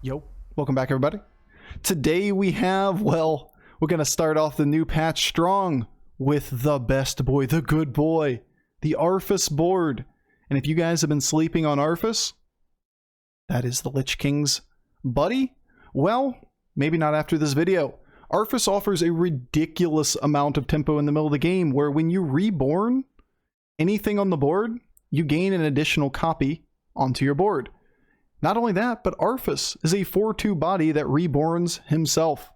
Yo, welcome back everybody. Today we have, well, we're going to start off the new patch strong with the best boy, the good boy, the Arfus board. And if you guys have been sleeping on Arfus, that is the Lich King's buddy. Well, maybe not after this video. Arfus offers a ridiculous amount of tempo in the middle of the game where when you reborn anything on the board, you gain an additional copy onto your board. Not only that, but Arfus is a 4/2 body that reborns himself.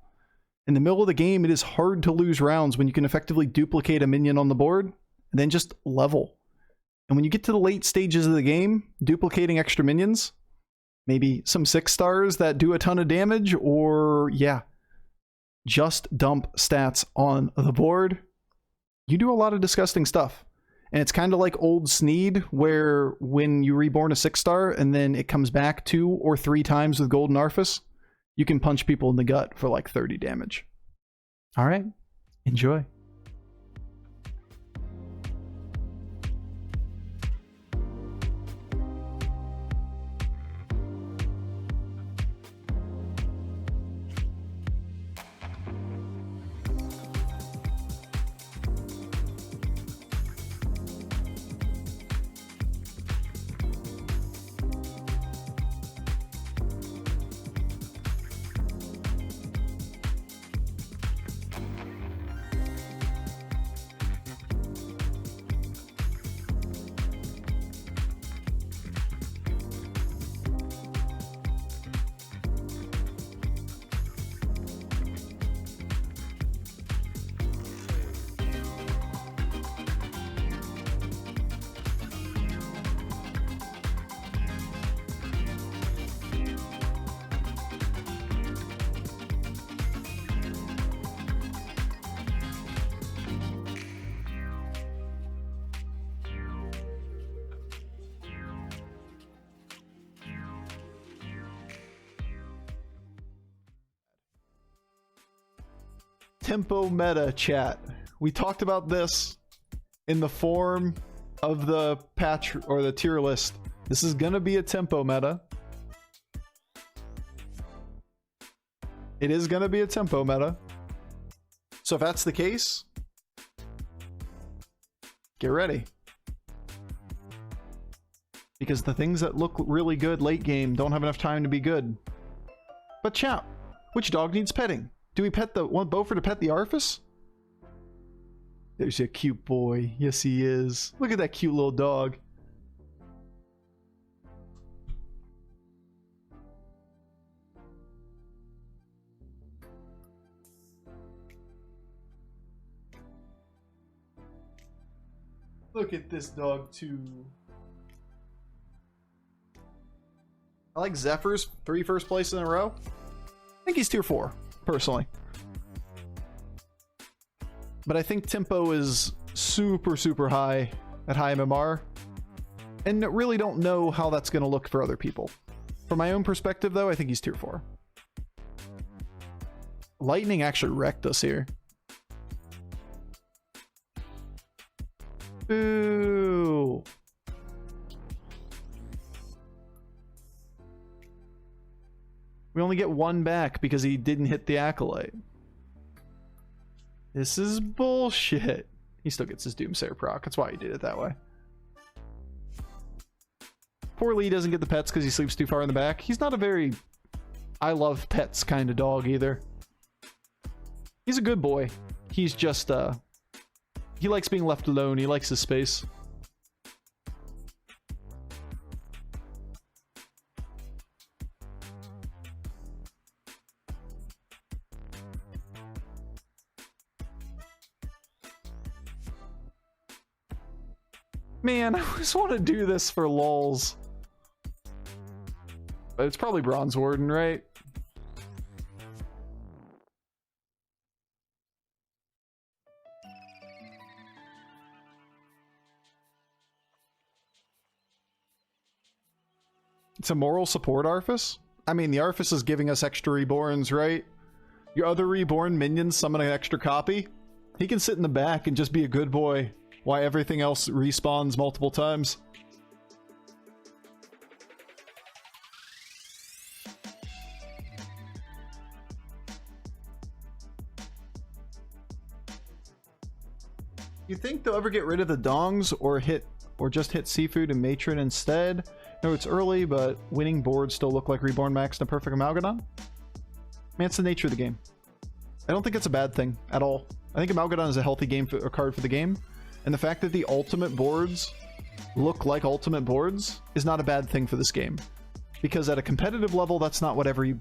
In the middle of the game, it is hard to lose rounds when you can effectively duplicate a minion on the board and then just level. And when you get to the late stages of the game, duplicating extra minions, maybe some 6 stars that do a ton of damage, or yeah, just dump stats on the board, you do a lot of disgusting stuff. And it's kind of like old Sneed, where when you reborn a 6-star and then it comes back 2 or 3 times with Golden Arfus, you can punch people in the gut for like 30 damage. All right, enjoy. Tempo meta, chat. We talked about this in the form of the patch or the tier list. This is gonna be a tempo meta. It is gonna be a tempo meta. So if that's the case, get ready. Because the things that look really good late game don't have enough time to be good. But chat, which dog needs petting? Do we want Bofur to pet the Arfus? There's a cute boy. Yes, he is. Look at that cute little dog. Look at this dog too. I like Zephyr's 3 first place in a row. I think he's tier 4. Personally. But I think tempo is super high at high MMR. And really don't know how that's going to look for other people. From my own perspective though, I think he's tier 4. Lightning actually wrecked us here. Boo! We only get 1 back because he didn't hit the Acolyte. This is bullshit. He still gets his Doomsayer proc. That's why he did it that way. Poor Lee doesn't get the pets because he sleeps too far in the back. He's not a very I love pets kind of dog either. He's a good boy. He's just, he likes being left alone. He likes his space. Man, I just want to do this for lols. But it's probably Bronze Warden, right? It's a moral support Arfus? I mean, the Arfus is giving us extra reborns, right? Your other reborn minions summon an extra copy. He can sit in the back and just be a good boy while everything else respawns multiple times. You think they'll ever get rid of the dongs or just hit seafood and matron instead? No, it's early, but winning boards still look like Reborn maxed a perfect Amalgadon. Man, it's the nature of the game. I don't think it's a bad thing at all. I think Amalgadon is a healthy game or card for the game, and the fact that the ultimate boards look like ultimate boards is not a bad thing for this game, because at a competitive level, that's not what every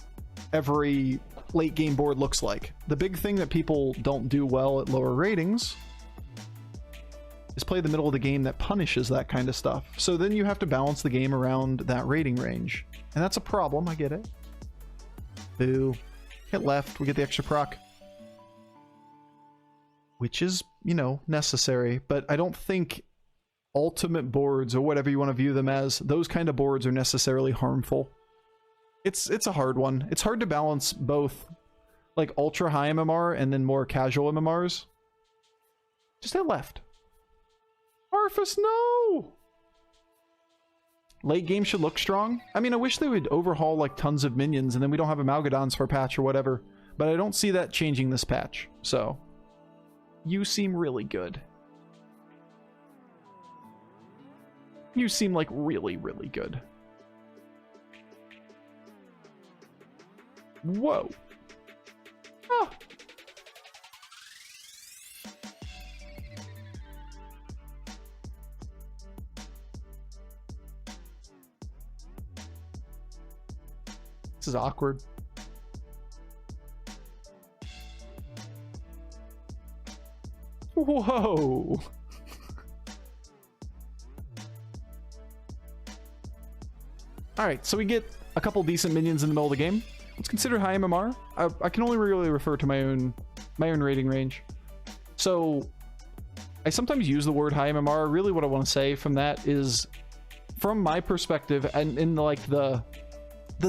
late game board looks like. The big thing that people don't do well at lower ratings is play the middle of the game that punishes that kind of stuff. So then you have to balance the game around that rating range, and that's a problem. I get it. Boo. Hit left, we get the extra proc, which is, you know, necessary, but I don't think ultimate boards, or whatever you want to view them as, those kind of boards are necessarily harmful. It's a hard one. It's hard to balance both, like, ultra high MMR and then more casual MMRs. Just hit left. Arfus, no! Late game should look strong. I mean, I wish they would overhaul, like, tons of minions and then we don't have Amalgadons for a patch or whatever, but I don't see that changing this patch, so... You seem really good. You seem like really, really good. Whoa. Ah. This is awkward. Whoa. Alright, so we get a couple decent minions in the middle of the game. Let's consider high MMR. I can only really refer to my own rating range. So I sometimes use the word high MMR. Really what I want to say from that is, from my perspective, and in like the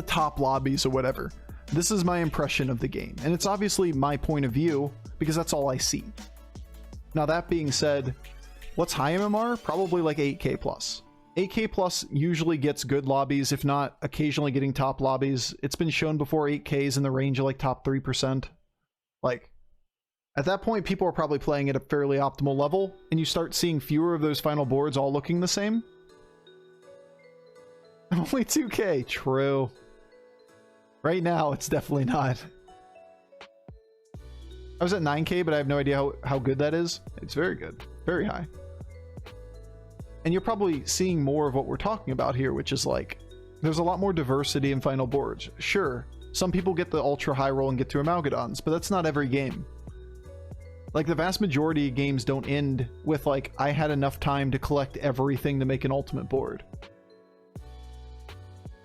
top lobbies or whatever, this is my impression of the game. And it's obviously my point of view because that's all I see. Now that being said, what's high MMR? Probably like 8k plus. 8k plus usually gets good lobbies, if not occasionally getting top lobbies. It's been shown before 8k is in the range of like top 3%. Like, at that point, people are probably playing at a fairly optimal level, and you start seeing fewer of those final boards all looking the same. Only 2k, true. Right now, it's definitely not. I was at 9k, but I have no idea how good that is. It's very good. Very high. And you're probably seeing more of what we're talking about here, which is like, there's a lot more diversity in final boards. Sure, some people get the ultra high roll and get to Amalgadons, but that's not every game. Like, the vast majority of games don't end with like, I had enough time to collect everything to make an ultimate board.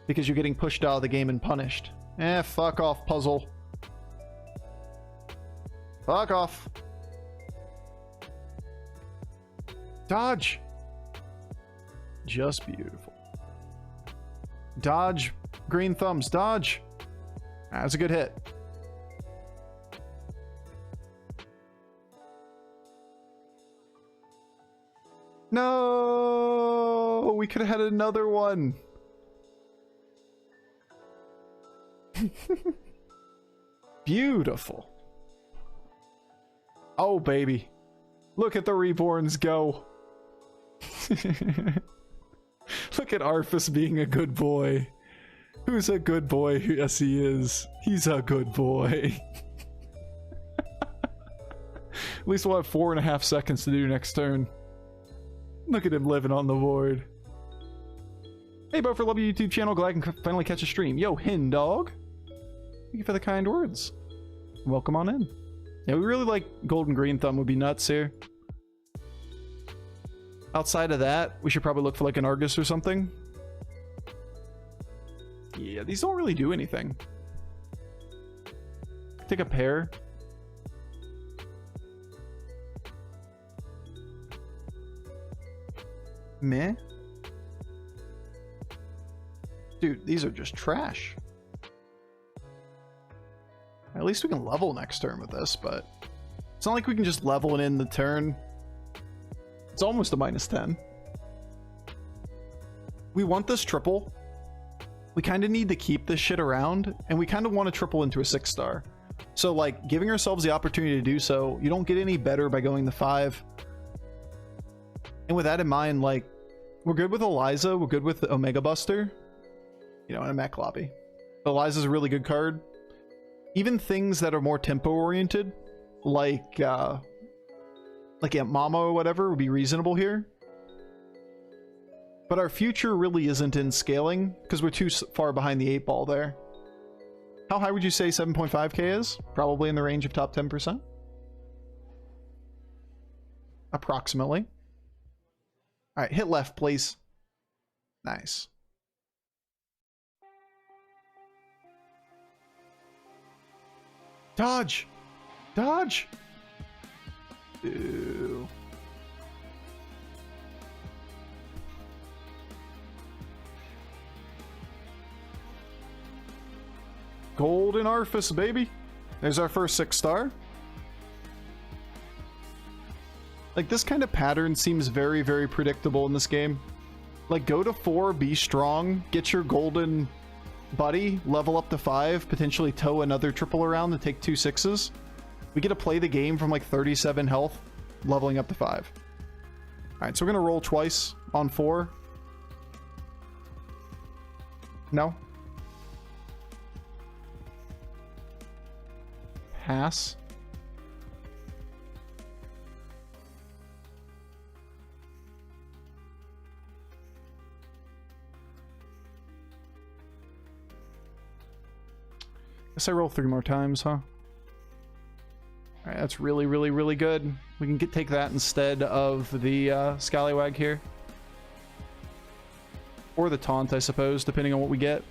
Because you're getting pushed out of the game and punished. Fuck off, puzzle. Fuck off. Dodge. Just beautiful. Dodge. Green thumbs. Dodge. That's a good hit. No! We could have had another one. Beautiful. Oh, baby. Look at the Reborns go. Look at Arfus being a good boy. Who's a good boy? Yes, he is. He's a good boy. At least we'll have 4.5 seconds to do next turn. Look at him living on the board. Hey, Bofur, love your YouTube channel. Glad I can finally catch a stream. Yo, Hen Dog. Thank you for the kind words. Welcome on in. Yeah, we really like Golden Green Thumb would be nuts here. Outside of that, we should probably look for like an Argus or something. Yeah, these don't really do anything. Take a pair. Meh. Dude, these are just trash. At least we can level next turn with this, but it's not like we can just level it in the turn. It's almost a -10. We want this triple. We kind of need to keep this shit around, and we kind of want to triple into a 6-star. So, like, giving ourselves the opportunity to do so, you don't get any better by going to 5. And with that in mind, like, we're good with Elizas, we're good with the Omega Buster, you know, in a mech lobby. Eliza's a really good card. Even things that are more tempo oriented, like Aunt Mama or whatever, would be reasonable here. But our future really isn't in scaling, because we're too far behind the 8 ball there. How high would you say 7.5k is? Probably in the range of top 10%? Approximately. Alright, hit left, please. Nice. Dodge! Dodge! Ew. Golden Arfus, baby! There's our first 6-star. Like, this kind of pattern seems very, very predictable in this game. Like, go to 4, be strong, get your golden buddy, level up to 5, potentially tow another triple around to take 2 6s. We get to play the game from like 37 health, leveling up to 5. Alright, so we're gonna roll twice on 4. No? Pass. Guess I roll 3 more times, huh? Alright, that's really, really, really good. We can take that instead of the Scallywag here. Or the Taunt, I suppose, depending on what we get.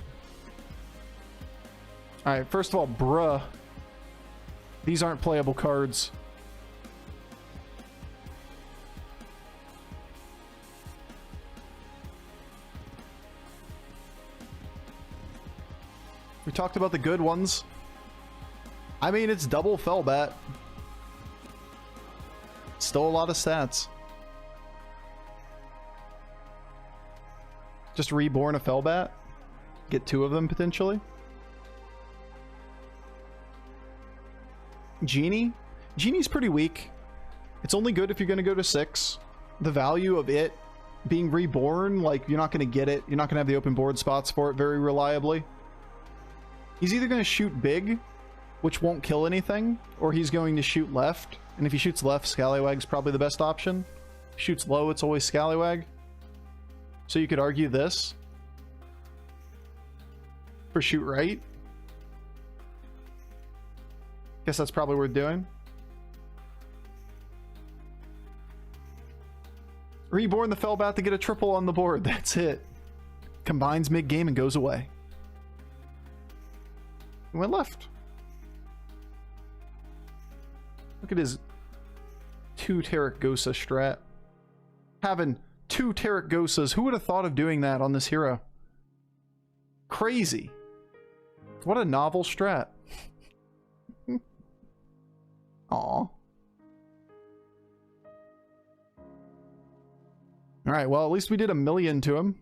Alright, first of all, bruh. These aren't playable cards. We talked about the good ones. I mean, it's double Firebat. Still a lot of stats. Just reborn a Firebat. Get 2 of them potentially. Genie? Genie's pretty weak. It's only good if you're going to go to 6. The value of it being reborn, like, you're not going to get it. You're not going to have the open board spots for it very reliably. He's either going to shoot big, which won't kill anything, or he's going to shoot left. And if he shoots left, Scallywag's probably the best option. If he shoots low, it's always Scallywag. So you could argue this for shoot right. Guess that's probably worth doing. Reborn the Firebat to get a triple on the board. That's it. Combines mid-game and goes away. Went left. Look at his 2 Terragosa strat. Having 2 Terragosas. Who would have thought of doing that on this hero? Crazy. What a novel strat. Aw. Alright, well, at least we did 1 million to him.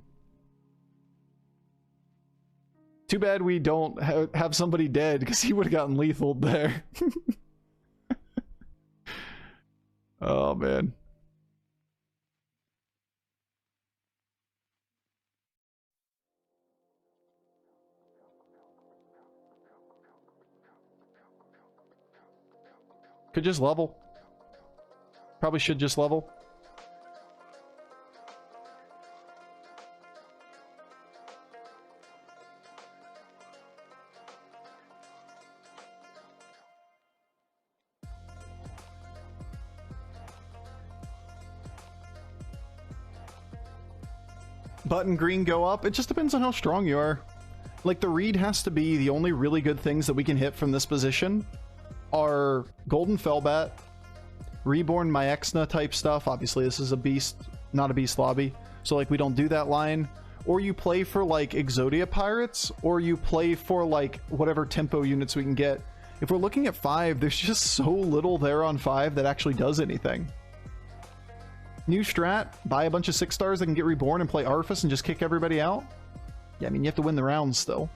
Too bad we don't have somebody dead, because he would have gotten lethaled there. Oh, man. Could just level. Probably should just level. Button green go up. It just depends on how strong you are. Like, the read has to be the only really good things that we can hit from this position are Golden Firebat, Reborn Myexna type stuff. Obviously, this is a beast, not a beast lobby. So, like, we don't do that line. Or you play for, like, Exodia Pirates, or you play for, like, whatever tempo units we can get. If we're looking at 5, there's just so little there on 5 that actually does anything. New strat, buy a bunch of 6-stars that can get reborn and play Arfus and just kick everybody out? Yeah, I mean, you have to win the rounds still.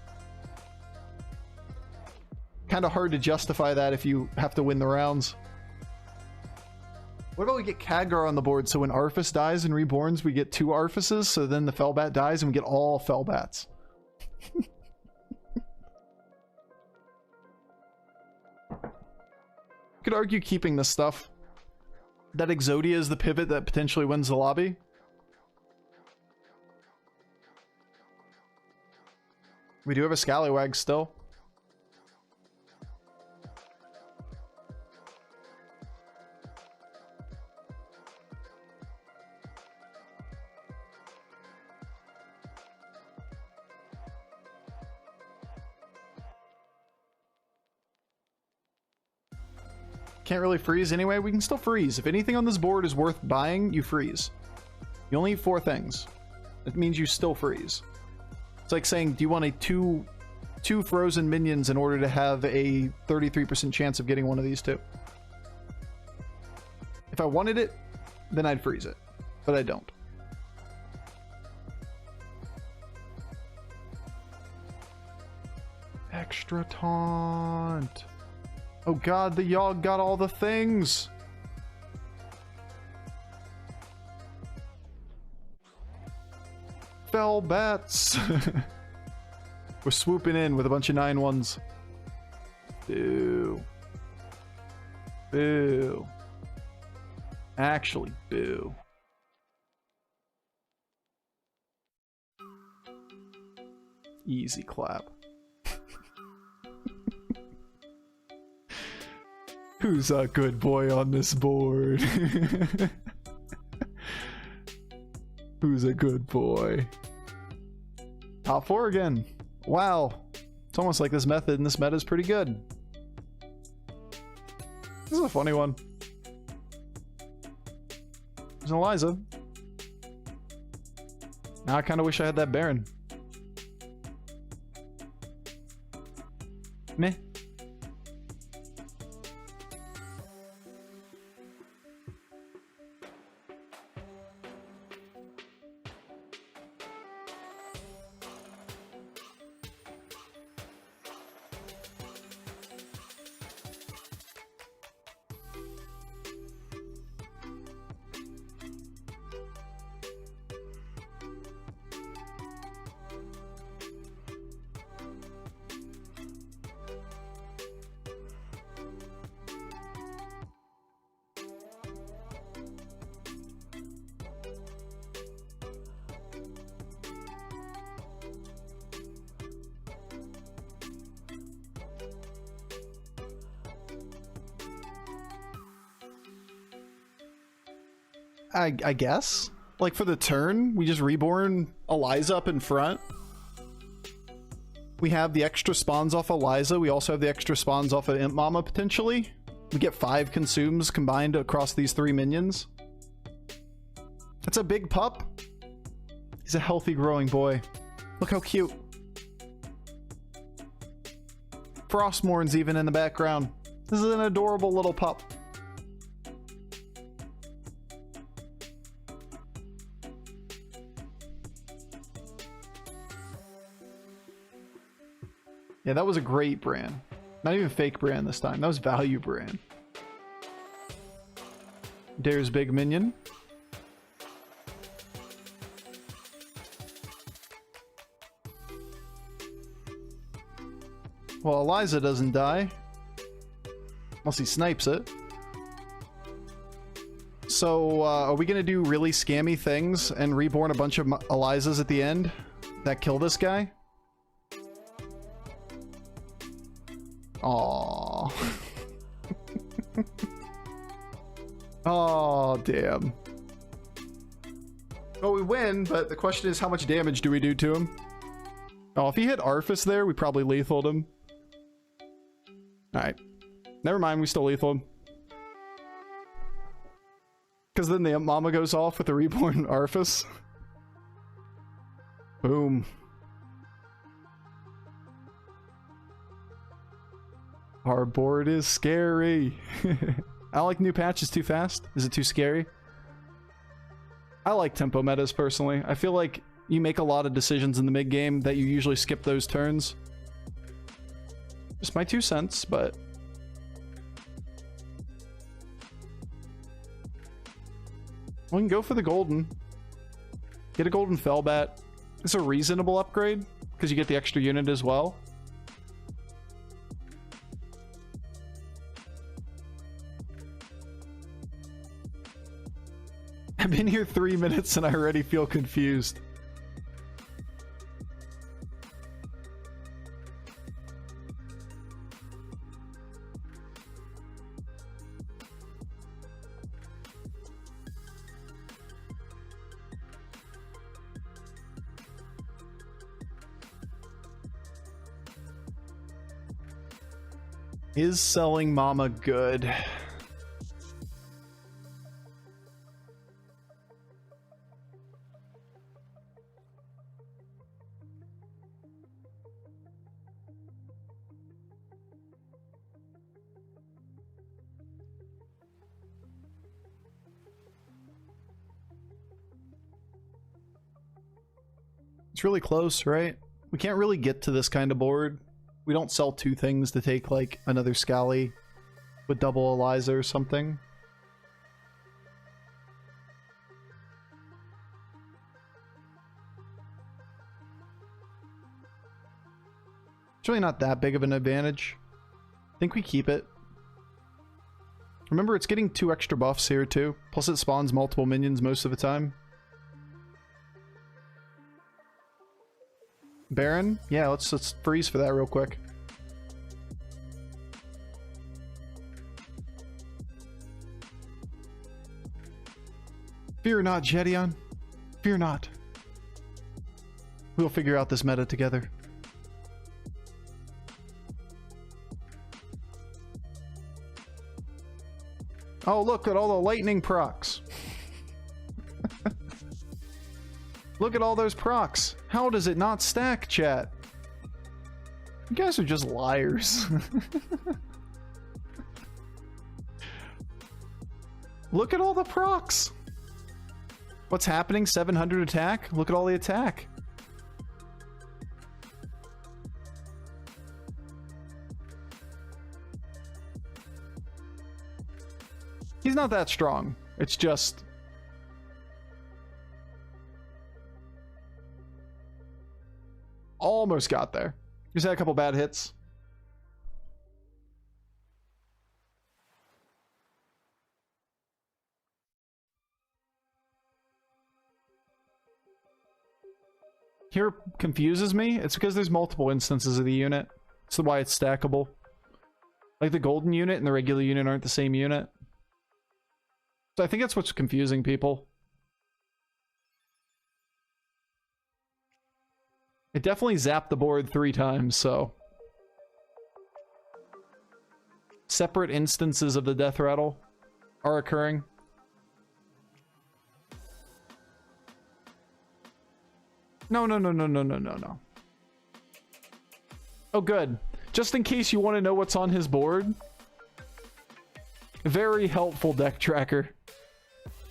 Kind of hard to justify that if you have to win the rounds. What about we get Khadgar on the board, so when Arfus dies and reborns, we get 2 Arfuses, so then the Fellbat dies and we get all Fellbats. Could argue keeping this stuff. That Exodia is the pivot that potentially wins the lobby. We do have a Scallywag still. Can't really freeze anyway. We can still freeze. If anything on this board is worth buying, you freeze. You only need 4 things. It means you still freeze. It's like saying, do you want a two frozen minions in order to have a 33% chance of getting one of these 2? If I wanted it, then I'd freeze it. But I don't. Extra taunt. Oh god, the Yogg got all the things! Fellbats! We're swooping in with a bunch of 9-1s. Boo. Boo. Actually, boo. Easy clap. Who's a good boy on this board? Who's a good boy? Top 4 again. Wow. It's almost like this method and this meta is pretty good. This is a funny one. There's an Eliza. Now I kind of wish I had that Baron. Meh. I guess. Like for the turn, we just reborn Eliza up in front. We have the extra spawns off Eliza. We also have the extra spawns off of Imp Mama potentially. We get 5 consumes combined across these 3 minions. That's a big pup. He's a healthy growing boy. Look how cute. Frostmourn's even in the background. This is an adorable little pup. Yeah, that was a great brand. Not even fake brand this time. That was value brand. There's big minion. Well, Eliza doesn't die. Unless he snipes it. So, are we gonna do really scammy things and reborn a bunch of Elizas at the end that kill this guy? Aww. Oh, damn. Well, we win, but the question is how much damage do we do to him? Oh, if he hit Arfus there, we probably lethaled him. Alright. Never mind, we still lethal him. Because then the Mama goes off with the reborn Arfus. Boom. Our board is scary. I don't like new patches too fast. Is it too scary? I like tempo metas personally. I feel like you make a lot of decisions in the mid game that you usually skip those turns. Just my 2 cents, but We can go for the golden. Get a golden Firebat. It's a reasonable upgrade because you get the extra unit as well. I've been here 3 minutes and I already feel confused. Is selling Mama good? It's really close, right? We can't really get to this kind of board. We don't sell two things to take like another Scally with double Eliza or something. It's really not that big of an advantage. I think we keep it. Remember, it's getting 2 extra buffs here too. Plus it spawns multiple minions most of the time. Baron? Yeah, let's freeze for that real quick. Fear not, Jedion. Fear not. We'll figure out this meta together. Oh, look at all the lightning procs. Look at all those procs. How does it not stack, chat? You guys are just liars. Look at all the procs. What's happening? 700 attack? Look at all the attack. He's not that strong. It's just... almost got there. Just had a couple bad hits. Here confuses me. It's because there's multiple instances of the unit. That's why it's stackable. Like the golden unit and the regular unit aren't the same unit. So I think that's what's confusing people. It definitely zapped the board 3 times, so... separate instances of the death rattle are occurring. No. Oh, good. Just in case you want to know what's on his board. Very helpful deck tracker.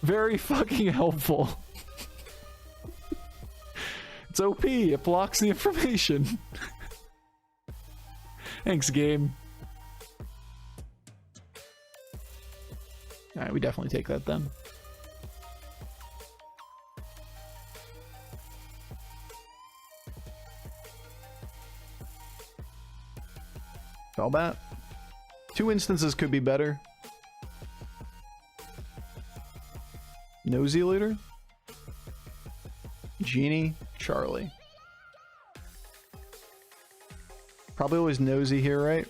Very fucking helpful. It's OP. It blocks the information. Thanks, game. Alright, we definitely take that then. Firebat. 2 instances could be better. Nosy Looter. Genie. Charlie. Probably always nosy here, right?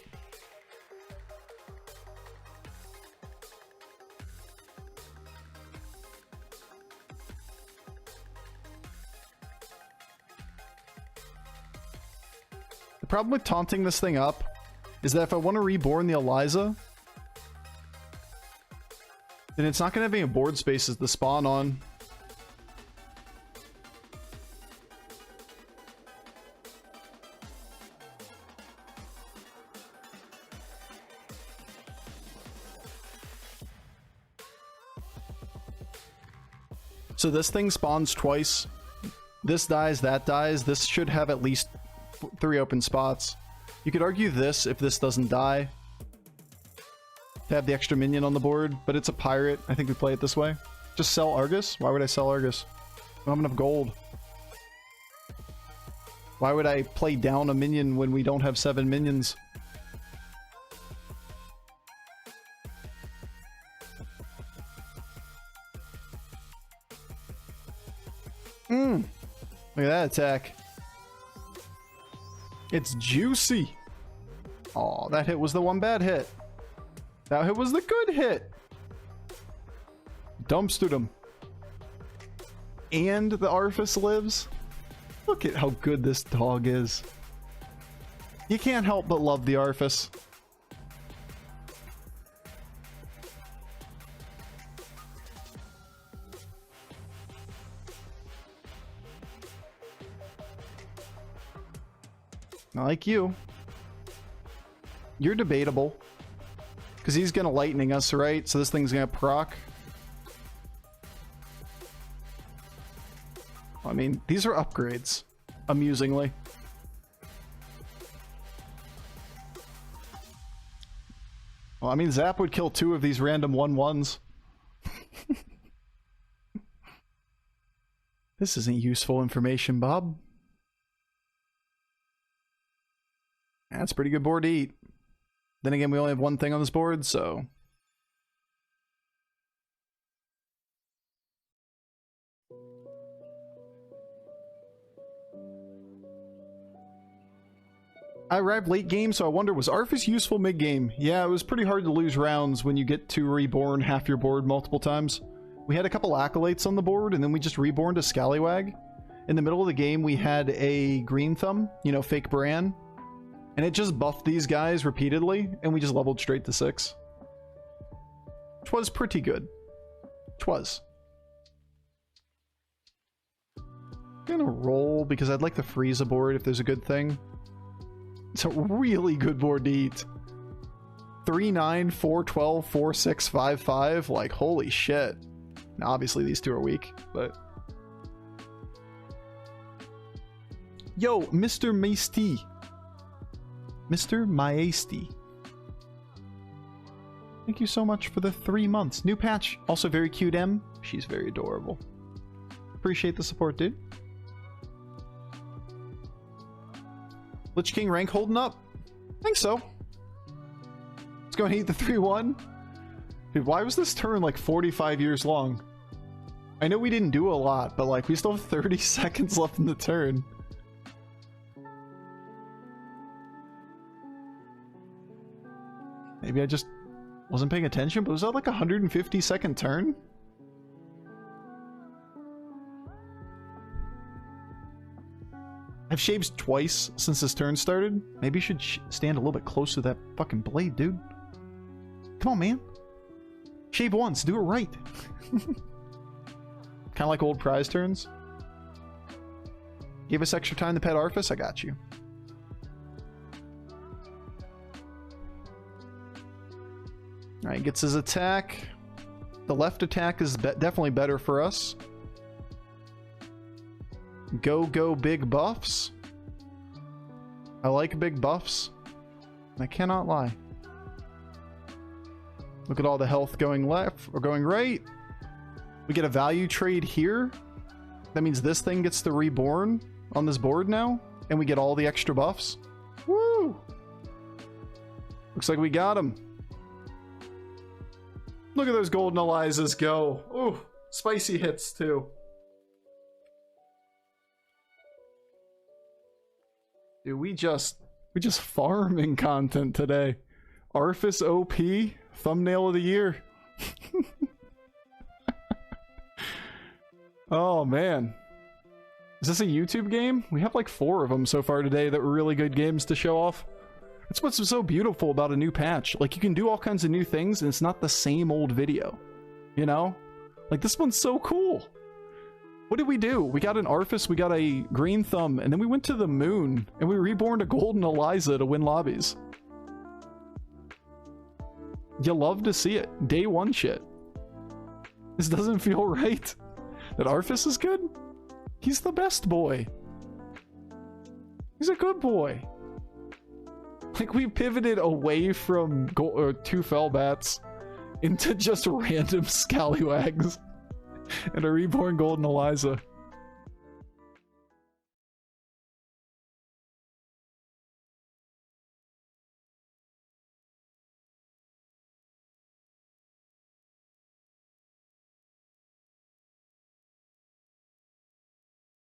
The problem with taunting this thing up is that if I want to reborn the Eliza, then it's not going to have any board spaces to spawn on. So this thing spawns twice. This dies, that dies. This should have at least 3 open spots. You could argue this if this doesn't die to have the extra minion on the board, but it's a pirate. I think we play it this way. Just sell Argus? Why would I sell Argus? I don't have enough gold. Why would I play down a minion when we don't have 7 minions? Look at that attack. It's juicy. Oh, that hit was the one bad hit. That hit was the good hit. Dumpstered him. And the Arfus lives. Look at how good this dog is. You can't help but love the Arfus. Not like you. You're debatable. Because he's going to lightning us, right? So this thing's going to proc. I mean, these are upgrades, amusingly. Well, I mean, Zap would kill 2 of these random 1/1s. This isn't useful information, Bob. That's a pretty good board to eat. Then again, we only have one thing on this board, so... I arrived late game, so I wonder, was Arfus useful mid-game? Yeah, it was pretty hard to lose rounds when you get to Reborn half your board multiple times. We had a couple acolytes on the board, and then we just Reborned a Scallywag. In the middle of the game, we had a Green Thumb, you know, fake Bran. And it just buffed these guys repeatedly, and we just leveled straight to 6. Which was pretty good. Which was. I'm gonna roll, because I'd like to freeze a board if there's a good thing. It's a really good board to eat. 3-9, 4-12, 4-6, 5-5. Like, holy shit. Now, obviously, these two are weak, but... Yo, Mr. Maesty. Mr. Maesty. Thank you so much for the 3 months. New patch. Also very cute, M. She's very adorable. Appreciate the support, dude. Lich King rank holding up? I think so. Let's go and eat the 3-1. Dude, why was this turn like 45 years long? I know we didn't do a lot, but like we still have 30 seconds left in the turn. Maybe I just wasn't paying attention, but was that like a 150-second turn? I've shaved twice since this turn started. Maybe you should stand a little bit closer to that fucking blade, dude. Come on, man. Shave once, do it right. Kind of like old prize turns. Give us extra time to pet Arfus, I got you. Alright, gets his attack. The left attack is definitely better for us. Go big buffs. I like big buffs. I cannot lie. Look at all the health going left or going right. We get a value trade here. That means this thing gets the Reborn on this board now. And we get all the extra buffs. Woo! Looks like we got him. Look at those golden Elizas go. Ooh, spicy hits too. Dude, we just farming content today. Arfus OP, thumbnail of the year. Oh man. Is this a YouTube game? We have like 4 of them so far today that were really good games to show off. That's what's so beautiful about a new patch. Like, you can do all kinds of new things and it's not the same old video. You know? Like, this one's so cool. What did we do? We got an Arfus, we got a Green Thumb, and then we went to the moon and we reborned a golden Eliza to win lobbies. You love to see it. Day 1 shit. This doesn't feel right. That Arfus is good? He's the best boy. He's a good boy. Like, we pivoted away from 2 Fellbats into just random Scallywags. And a reborn golden Eliza.